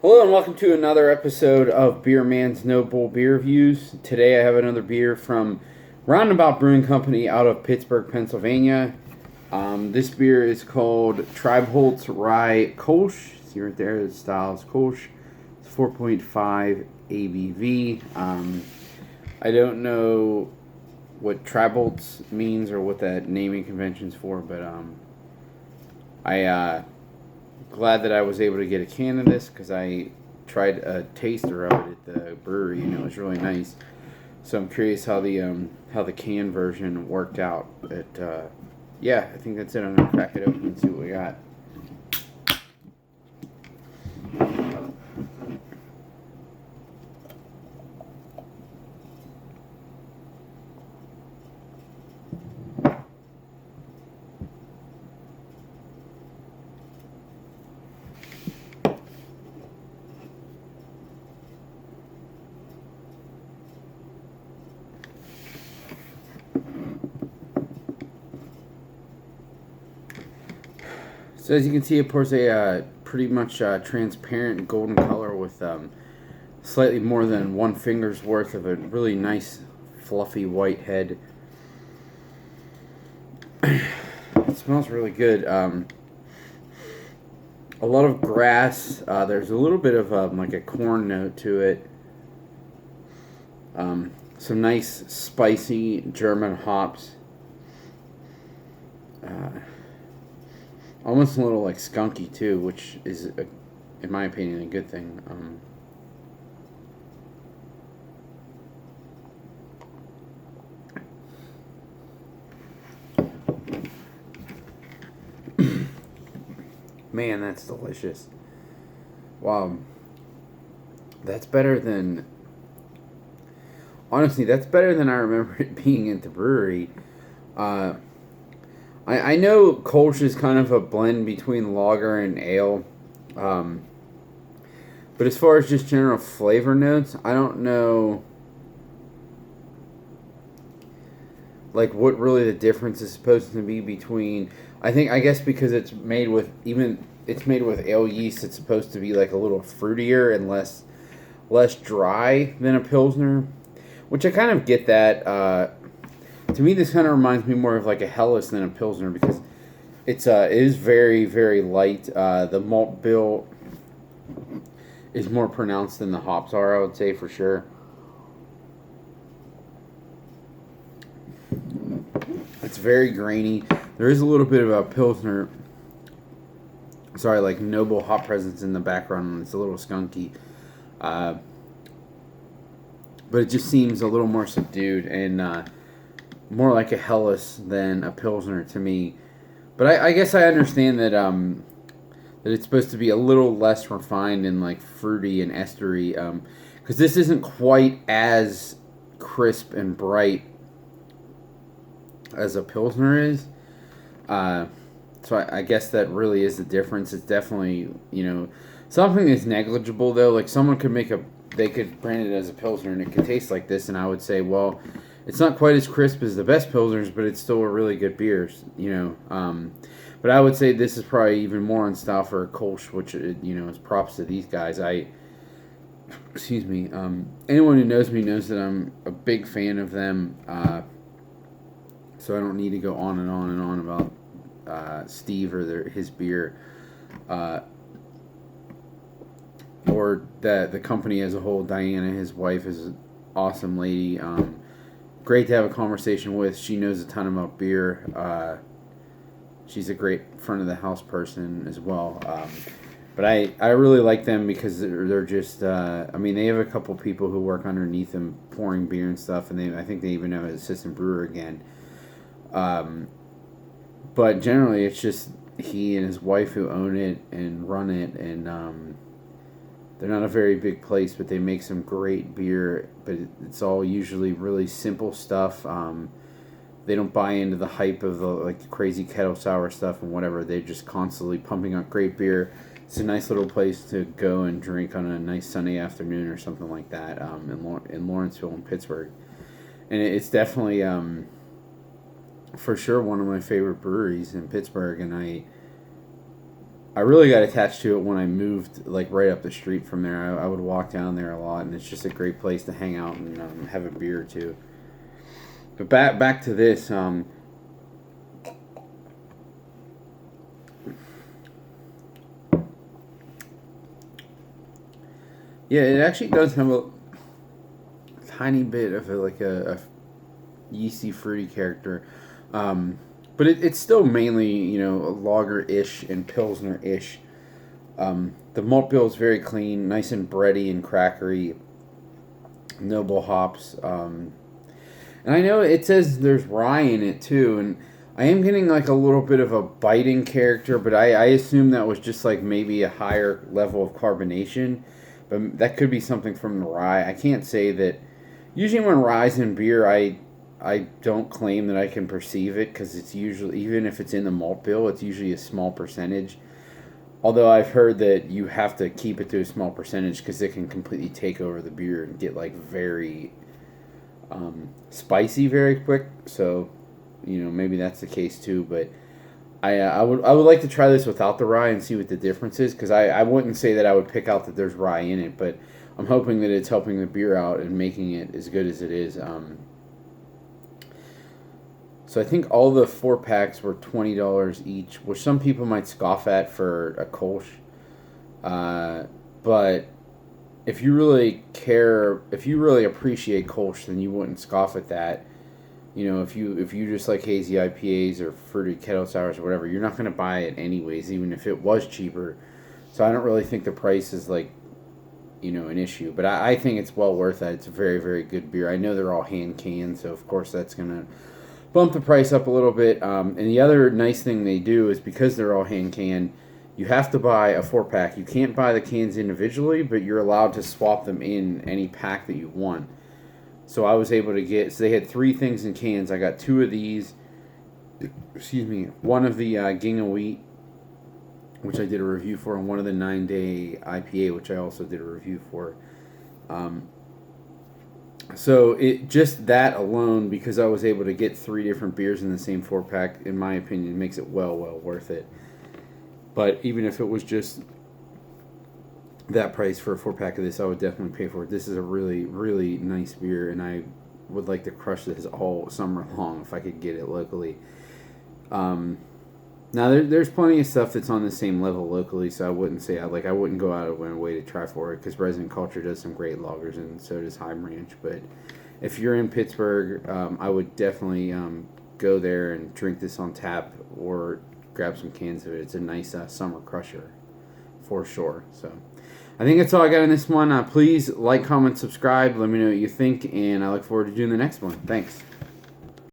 Hello and welcome to another episode of Beer Man's No Bull Beer Reviews. Today I have another beer from Roundabout Brewing Company out of Pittsburgh, Pennsylvania. This beer is called Triebhotz Rye Kolsch. See right there, the style is Kolsch. It's 4.5 ABV. I don't know what Triebhotz means or what that naming convention's for, but glad that I was able to get a can of this because I tried a taster of it at the brewery and it was really nice. So I'm curious how the can version worked out. Yeah, I think that's it. I'm gonna crack it open and see what we got. So as you can see, it pours a pretty much transparent golden color with slightly more than one finger's worth of a really nice fluffy white head. It smells really good. A lot of grass. There's a little bit of like a corn note to it. Some nice spicy German hops. Almost a little like skunky too, which is, in my opinion, a good thing. Man, that's delicious. Wow. That's better than... Honestly, that's better than I remember it being at the brewery. I know Kolsch is kind of a blend between lager and ale. But as far as just general flavor notes, I don't know like what really the difference is supposed to be between... I guess because it's made with ale yeast, it's supposed to be like a little fruitier and less dry than a Pilsner, which I kind of get that. To me, this kind of reminds me more of like a Helles than a Pilsner because it is very, very light. The malt bill is more pronounced than the hops are, I would say, for sure. It's very grainy. There is a little bit of a Pilsner, like noble hop presence in the background, and it's a little skunky. But it just seems a little more subdued and more like a Helles than a Pilsner to me. But I guess I understand that that it's supposed to be a little less refined and like fruity and estery, because this isn't quite as crisp and bright as a Pilsner is. So I guess that really is the difference. It's definitely, something that's negligible though. Like someone could they could brand it as a Pilsner and it could taste like this, and I would say, well, it's not quite as crisp as the best Pilsners, but it's still a really good beer, But I would say this is probably even more on style for a Kolsch, which, is props to these guys. Excuse me. Anyone who knows me knows that I'm a big fan of them. So I don't need to go on and on and on about Steve or his beer. Or the company as a whole. Diana, his wife, is an awesome lady. Great to have a conversation with. She knows a ton about beer. She's a great front of the house person as well. But I really like them because they're just, they have a couple people who work underneath them pouring beer and stuff, and I think they even have an assistant brewer again. But generally it's just he and his wife who own it and run it, and they're not a very big place, but they make some great beer. But it's all usually really simple stuff. They don't buy into the hype of the crazy kettle sour stuff and whatever. They're just constantly pumping out great beer. It's a nice little place to go and drink on a nice Sunday afternoon or something like that in Lawrenceville and Pittsburgh. And it's definitely, for sure, one of my favorite breweries in Pittsburgh. And I really got attached to it when I moved like right up the street from there. I would walk down there a lot, and it's just a great place to hang out and have a beer or two. But back to this. Yeah, it actually does have a tiny bit of a yeasty, fruity character. But it's still mainly, a lager-ish and pilsner-ish. The malt bill is very clean, nice and bready and crackery. Noble hops. And I know it says there's rye in it too, and I am getting like a little bit of a biting character, but I assume that was just like maybe a higher level of carbonation. But that could be something from the rye. I can't say that. Usually when rye's in beer, I don't claim that I can perceive it because it's usually, even if it's in the malt bill, it's usually a small percentage. Although I've heard that you have to keep it to a small percentage because it can completely take over the beer and get like very spicy very quick. So, maybe that's the case too. But I would like to try this without the rye and see what the difference is because I wouldn't say that I would pick out that there's rye in it, but I'm hoping that it's helping the beer out and making it as good as it is. So I think all the 4-packs were $20 each, which some people might scoff at for a Kolsch. But if you really care, if you really appreciate Kolsch, then you wouldn't scoff at that. If you just like hazy IPAs or fruity kettle sours or whatever, you're not going to buy it anyways, even if it was cheaper. So I don't really think the price is like, an issue. But I think it's well worth it. It's a very, very good beer. I know they're all hand canned, so of course that's going to bump the price up a little bit. And the other nice thing they do is because they're all hand canned, you have to buy a 4-pack. You can't buy the cans individually, but you're allowed to swap them in any pack that you want. So I was able to get, so they had 3 things in cans. I got 2 of these, one of the Ginga Wheat, which I did a review for, and one of the 9-day IPA, which I also did a review for. So it just that alone, because I was able to get 3 different beers in the same 4-pack, in my opinion, makes it well worth it. But even if it was just that price for a 4-pack of this, I would definitely pay for it. This is a really, really nice beer, and I would like to crush this all summer long if I could get it locally. Now there's plenty of stuff that's on the same level locally, so I wouldn't say I wouldn't go out of my way to try for it because Resident Culture does some great lagers and so does High Ranch. But if you're in Pittsburgh, I would definitely go there and drink this on tap or grab some cans of it. It's a nice summer crusher for sure. So I think that's all I got in this one. Please like, comment, subscribe. Let me know what you think, and I look forward to doing the next one. Thanks.